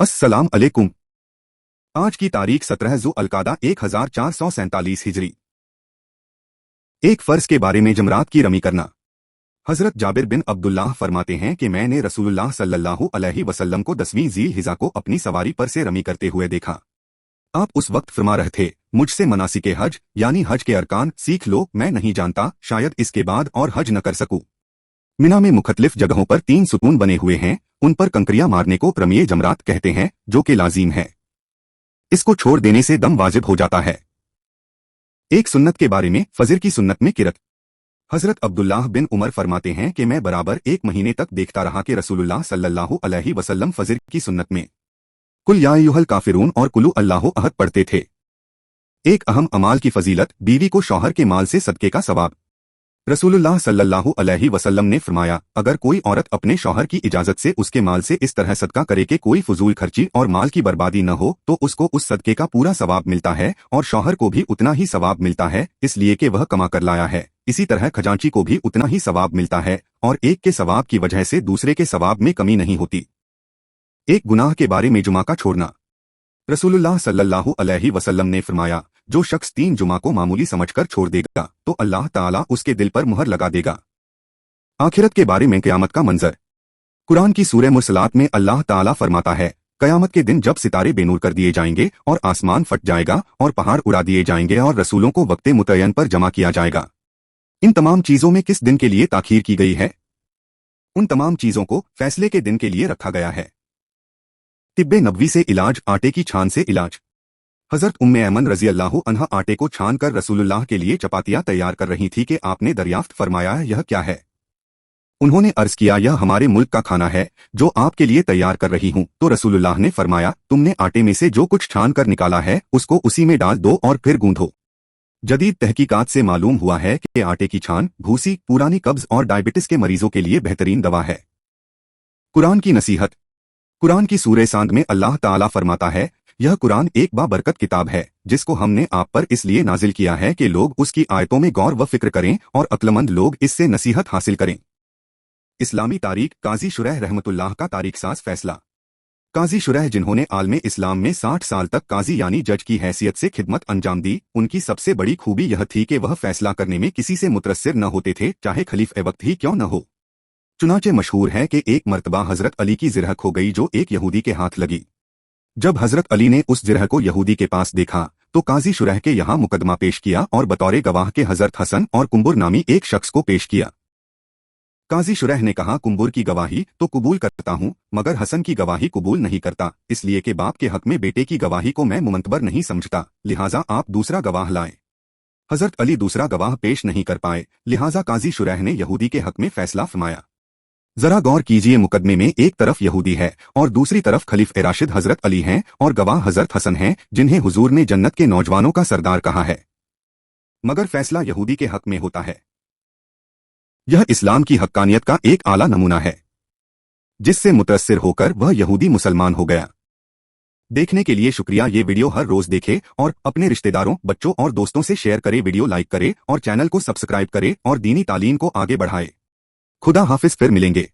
अस्सलाम अलैकुम। आज की तारीख 17 ज़ुल्क़ादा 1447 हिजरी। एक फर्ज के बारे में जमरात की रमी करना। हजरत जाबिर बिन अब्दुल्लाह फरमाते हैं कि मैंने रसूलुल्लाह सल्लल्लाहु अलैहि वसल्लम को 10वीं ज़ील हिजा को अपनी सवारी पर से रमी करते हुए देखा। आप उस वक्त फरमा रहे थे, मुझसे मनासिके हज यानी हज के अरकान सीख लो, मैं नहीं जानता, शायद इसके बाद और हज न कर सकूं। मिना में मुख्तलिफ जगहों पर 3 सुतून बने हुए हैं, उन पर कंकरियां मारने को रमीए जमरात कहते हैं, जो कि लाजिम है। इसको छोड़ देने से दम वाजिब हो जाता है। एक सुन्नत के बारे में, फजर की सुन्नत में किरत। हजरत अब्दुल्लाह बिन उमर फरमाते हैं कि मैं बराबर 1 महीने तक देखता रहा कि रसूलुल्लाह सल्लल्लाहु अलैहि वसल्लम फजर की सुन्नत में कुल या अय्युहल काफिरून और कुलु अल्लाहु अहद पढ़ते थे। एक अहम अमाल की फजीलत, बीवी को शौहर के माल से सदके का सवाब। रसूलुल्लाह सल्लल्लाहु अलैहि वसल्लम ने फरमाया, अगर कोई औरत अपने शौहर की इजाजत से उसके माल से इस तरह सदका करे कि कोई फजूल खर्ची और माल की बर्बादी न हो, तो उसको उस सदके का पूरा सवाब मिलता है और शौहर को भी उतना ही सवाब मिलता है, इसलिए कि वह कमा कर लाया है। इसी तरह खजांची को भी उतना ही सवाब मिलता है और एक के सवाब की वजह से दूसरे के सवाब में कमी नहीं होती। एक गुनाह के बारे में जुमा का छोड़ना। रसूलुल्लाह सल्लल्लाहु अलैहि वसल्लम ने फरमाया, जो शख्स 3 जुमा को मामूली समझकर छोड़ देगा तो अल्लाह ताला उसके दिल पर मुहर लगा देगा। आखिरत के बारे में क़यामत का मंजर। कुरान की सूरह मुरसलात में अल्लाह ताला फरमाता है, क़यामत के दिन जब सितारे बेनूर कर दिए जाएंगे और आसमान फट जाएगा और पहाड़ उड़ा दिए जाएंगे और रसूलों को वक्ते मुतय्यन पर जमा किया जाएगा। इन तमाम चीजों में किस दिन के लिए ताखीर की गई है? उन तमाम चीजों को फैसले के दिन के लिए रखा गया है। तिब्बे नबवी से इलाज, आटे की छान से इलाज। हजरत उम्मे ऐमन रजी अल्लाह अन्हा आटे को छान कर रसूलुल्लाह के लिए चपातियां तैयार कर रही थी कि आपने दरियाफ्त फरमाया, यह क्या है? उन्होंने अर्ज किया, यह हमारे मुल्क का खाना है जो आपके लिए तैयार कर रही हूं। तो रसूलुल्लाह ने फरमाया, तुमने आटे में से जो कुछ छान कर निकाला है उसको उसी में डाल दो और फिर गूंधो। जदीद तहकीकात से मालूम हुआ है कि आटे की छान भूसी पुरानी कब्ज और डायबिटीज के मरीजों के लिए बेहतरीन दवा है। कुरान की नसीहत। कुरान की सूरह सांद में अल्लाह ताला फरमाता है, यह कुरान एक बाबरकत किताब है जिसको हमने आप पर इसलिए नाजिल किया है कि लोग उसकी आयतों में गौर व फिक्र करें और अक्लमंद लोग इससे नसीहत हासिल करें। इस्लामी तारीख। काजी शुरैह रहमतुल्लाह का तारीखसाज फैसला। काजी शुरैह जिन्होंने आलमे इस्लाम में 60 साल तक काजी यानी जज की हैसियत से खिदमत अंजाम दी, उनकी सबसे बड़ी खूबी यह थी कि वह फैसला करने में किसी से मुतरस्सिर न होते थे, चाहे खलीफे वक्त ही क्यों न हो। चुनाचे मशहूर है कि एक मर्तबा हजरत अली की जिरह खो गई जो एक यहूदी के हाथ लगी। जब हजरत अली ने उस जिरह को यहूदी के पास देखा तो काजी शुरैह के यहाँ मुकदमा पेश किया और बतौर गवाह के हजरत हसन और कुंबुर नामी एक शख्स को पेश किया। काजी शुरैह ने कहा, कुंबुर की गवाही तो कबूल करता हूँ मगर हसन की गवाही कबूल नहीं करता, इसलिए कि बाप के हक में बेटे की गवाही को मैं मुमतबर नहीं समझता, लिहाजा आप दूसरा गवाह लाएं। हजरत अली दूसरा गवाह पेश नहीं कर पाए, लिहाजा काजी शुरैह ने यहूदी के हक में फैसला फरमाया। जरा गौर कीजिए, मुकदमे में एक तरफ यहूदी है और दूसरी तरफ खलीफे राशिद हजरत अली हैं और गवाह हजरत हसन हैं, जिन्हें हुजूर ने जन्नत के नौजवानों का सरदार कहा है, मगर फैसला यहूदी के हक में होता है। यह इस्लाम की हक्कानियत का एक आला नमूना है, जिससे मुतअस्सिर होकर वह यहूदी मुसलमान हो गया। देखने के लिए शुक्रिया। ये वीडियो हर रोज देखे और अपने रिश्तेदारों, बच्चों और दोस्तों से शेयर करे, वीडियो लाइक करे और चैनल को सब्सक्राइब करे और दीनी तालीम को आगे बढ़ाए। खुदा हाफिज, फिर मिलेंगे।